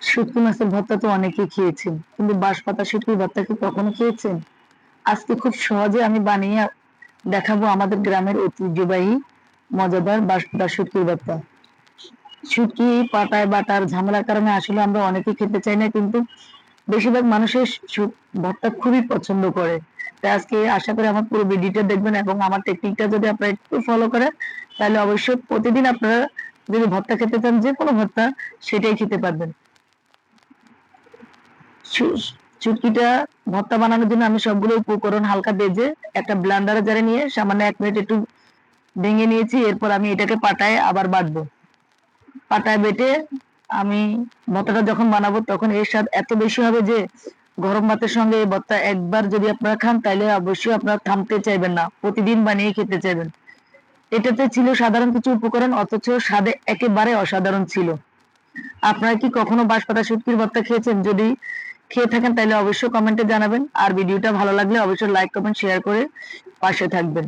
শুটকি মাছের ভর্তা তো অনেকেই খেয়েছেন, কিন্তু বাঁশপাতা শুটকির ভর্তা কি কখনো খেয়েছেন? আজকে খুব সহজে আমি বানিয়ে দেখাবো আমাদের গ্রামের ঐতিহ্যবাহী মজাদার বাঁশপাতা শুটকির ভর্তা। শুটকি পাতায় বাটার ঝামেলার কারণে আসলে আমরা অনেকেই খেতে চাই না, কিন্তু বেশিরভাগ মানুষের ভর্তা খুবই পছন্দ করে। তাই আজকে আশা করি আমার পুরো ভিডিওটা দেখবেন এবং আমার টেকনিকটা যদি আপনারা একটু ফলো করেন, তাহলে অবশ্যই প্রতিদিন আপনারা যদি ভর্তা খেতে চান, যে কোনো ভর্তা সেটাই খেতে পারবেন। শুটকিটা ভর্তা বানানোর জন্য আমি সবগুলো উপকরণ হালকা ভেজে একটা ব্লেন্ডারে জারে নিয়ে সামান্য 1 মিনিট একটু ভেঙে নিয়েছি। এরপর আমি এটাকে পাটায় আবার বাটবো। পাটায় বেটে আমি ভর্তাটা যখন বানাবো তখন এর স্বাদ এত বেশি হবে যে গরম ভাতের সঙ্গে এই ভর্তা একবার যদি আপনারা খান তাহলে অবশ্যই আপনারা থামতে চাইবেন না, প্রতিদিন বানিয়ে খেতে চাইবেন। এটাতে ছিল সাধারণ কিছু উপকরণ, অথচ স্বাদে একেবারে অসাধারণ ছিল। আপনারা কি কখনো বাঁশপাতা শুটকির ভর্তা খেয়েছেন? যদি খেয়ে থাকেন তাহলে অবশ্যই কমেন্টে জানাবেন, আর ভিডিওটা ভালো লাগলে অবশ্যই লাইক কমেন্ট শেয়ার করে পাশে থাকবেন।